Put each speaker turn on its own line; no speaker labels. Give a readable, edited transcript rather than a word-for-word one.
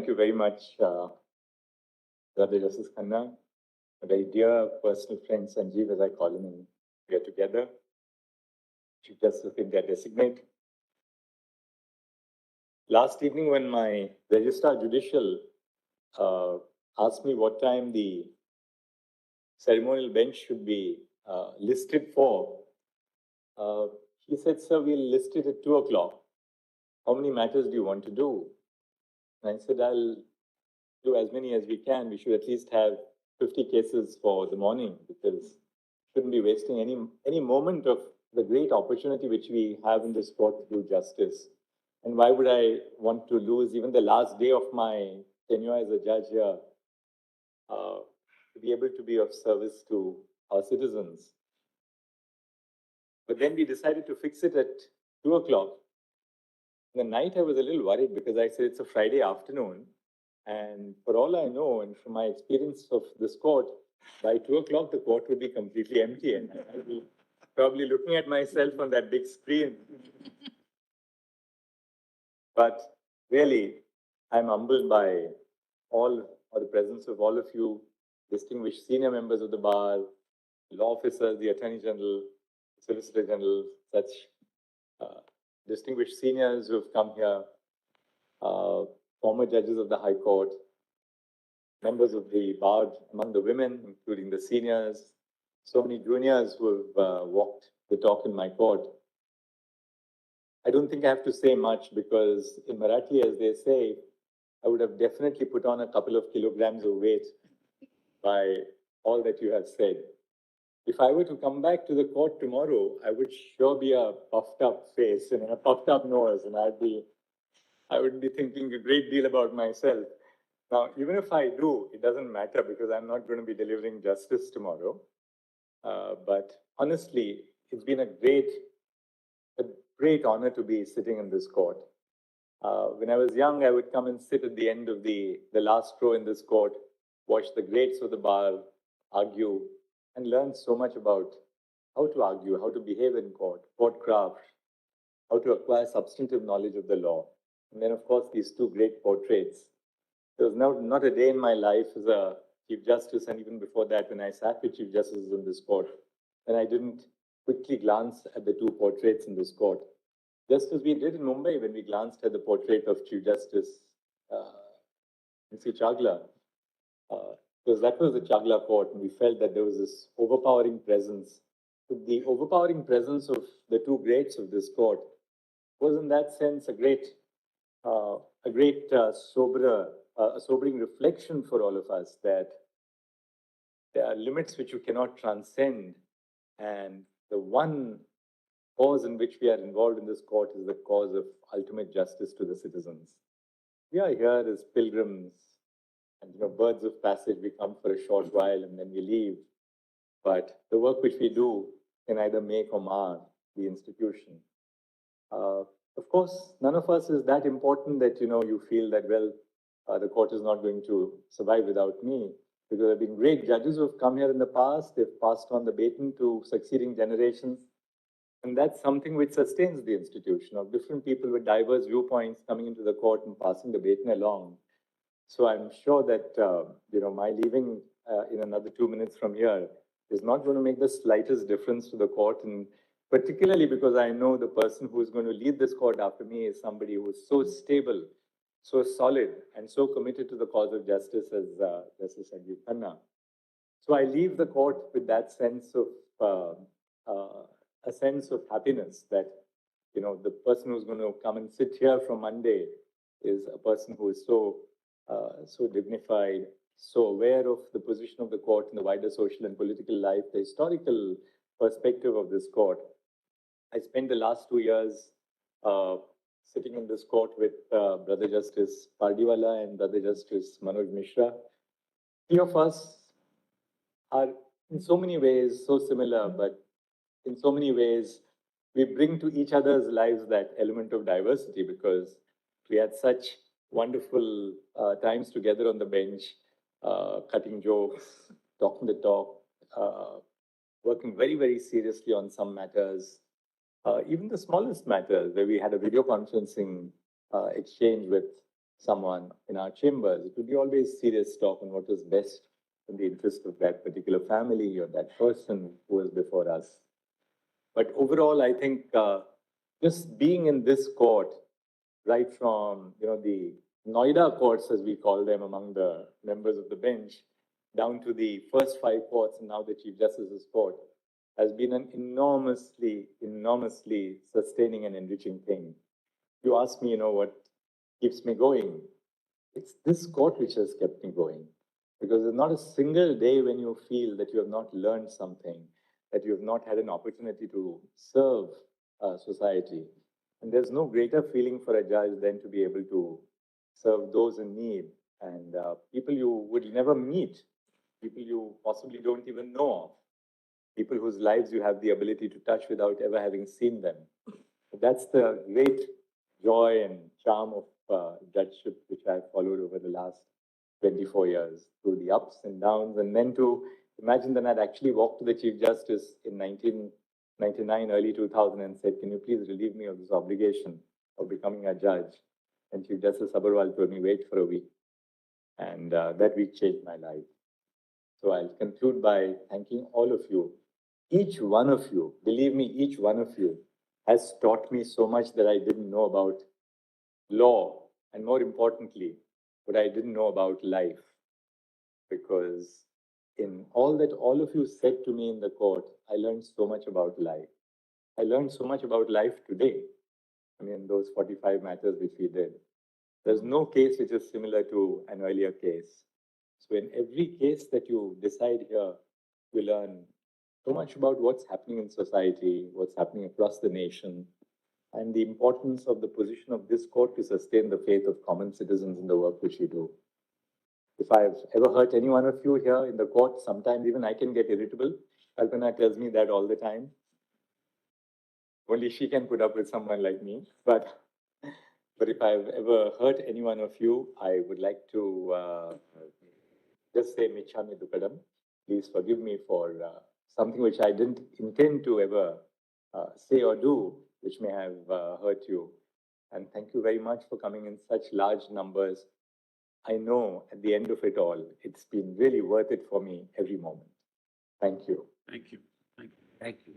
Thank you very much, Brother Justice Khanna, a very dear personal friend Sanjiv, as I call him, and we are together. Chief Justice of India designate. Last evening, when my Registrar Judicial asked me what time the ceremonial bench should be listed for, he said, "Sir, we'll list it at 2 o'clock. How many matters do you want to do?" And I said, "I'll do as many as we can. We should at least have 50 cases for the morning, because shouldn't be wasting any moment of the great opportunity which we have in this court to do justice. And why would I want to lose even the last day of my tenure as a judge here to be able to be of service to our citizens?" But then we decided to fix it at 2 o'clock. In the night, I was a little worried because I said it's a Friday afternoon. And for all I know, and from my experience of this court, by 2 o'clock, the court would be completely empty. And I'd be probably looking at myself on that big screen. But really, I'm humbled by the presence of all of you, distinguished senior members of the bar, law officers, the Attorney General, Solicitor General, such distinguished seniors who have come here, former judges of the High Court, members of the bar among the women, including the seniors, so many juniors who have walked the talk in my court. I don't think I have to say much, because in Marathi, as they say, I would have definitely put on a couple of kilograms of weight by all that you have said. If I were to come back to the court tomorrow, I would sure be a puffed up face and a puffed up nose, and I would be thinking a great deal about myself. Now, even if I do, it doesn't matter, because I'm not going to be delivering justice tomorrow. But honestly, it's been a great honor to be sitting in this court. When I was young, I would come and sit at the end of the last row in this court, watch the greats of the bar argue, and learn so much about how to argue, how to behave in court, court craft, how to acquire substantive knowledge of the law. And then, of course, these two great portraits. There was not a day in my life as a Chief Justice, and even before that, when I sat with Chief Justices in this court, and I didn't quickly glance at the two portraits in this court. Just as we did in Mumbai when we glanced at the portrait of Chief Justice Mr. Chagla, because that was the Chagla court, and we felt that there was this overpowering presence. The overpowering presence of the two greats of this court was, in that sense, a sobering reflection for all of us, that there are limits which you cannot transcend, and the one cause in which we are involved in this court is the cause of ultimate justice to the citizens. We are here as pilgrims, and birds of passage. We come for a short while and then we leave. But the work which we do can either make or mar the institution. Of course, none of us is that important that you feel that, well, the court is not going to survive without me. Because there have been great judges who have come here in the past. They've passed on the baton to succeeding generations. And that's something which sustains the institution, of different people with diverse viewpoints coming into the court and passing the baton along. So I'm sure that my leaving in another 2 minutes from here is not going to make the slightest difference to the court, and particularly because I know the person who is going to lead this court after me is somebody who is so stable, so solid, and so committed to the cause of justice as Justice Sanjiv Khanna. So I leave the court with that sense of a sense of happiness that the person who's going to come and sit here from Monday is a person who is so dignified, so aware of the position of the court in the wider social and political life, the historical perspective of this court. I spent the last 2 years sitting in this court with Brother Justice Pardiwala and Brother Justice Manoj Mishra. Three of us are in so many ways so similar, but in so many ways we bring to each other's lives that element of diversity, because we had such wonderful times together on the bench, cutting jokes, talking the talk, working very, very seriously on some matters, even the smallest matters, where we had a video conferencing exchange with someone in our chambers, it would be always serious talk on what was best in the interest of that particular family or that person who was before us. But overall, I think just being in this court, right from the Noida courts, as we call them among the members of the bench, down to the first 5 courts and now the Chief Justice's court, has been an enormously sustaining and enriching thing. You ask me, what keeps me going? It's this court which has kept me going. Because there's not a single day when you feel that you have not learned something, that you have not had an opportunity to serve society. And there's no greater feeling for a judge than to be able to serve those in need and people you would never meet, people you possibly don't even know of, people whose lives you have the ability to touch without ever having seen them. That's the great joy and charm of judgeship, which I've followed over the last 24 years, through the ups and downs. And then to imagine that I'd actually walked to the Chief Justice in 1999, early 2000, and said, can you please relieve me of this obligation of becoming a judge? And Chief Justice Agarwal told me, wait for a week. And that week changed my life. So I'll conclude by thanking all of you. Each one of you, believe me, each one of you has taught me so much that I didn't know about law, and more importantly, what I didn't know about life. Because in all that all of you said to me in the court, I learned so much about life. I learned so much about life today. I mean, those 45 matters which we did. There's no case which is similar to an earlier case. So in every case that you decide here, you learn so much about what's happening in society, what's happening across the nation, and the importance of the position of this court to sustain the faith of common citizens in the work which we do. If I've ever hurt any one of you here in the court, sometimes even I can get irritable. Kalpana tells me that all the time. Only she can put up with someone like me. But if I've ever hurt any one of you, I would like to just say Michami Dukadam. Please forgive me for something which I didn't intend to ever say or do, which may have hurt you. And thank you very much for coming in such large numbers. I know at the end of it all, it's been really worth it for me every moment. Thank you.
Thank you. Thank you. Thank you.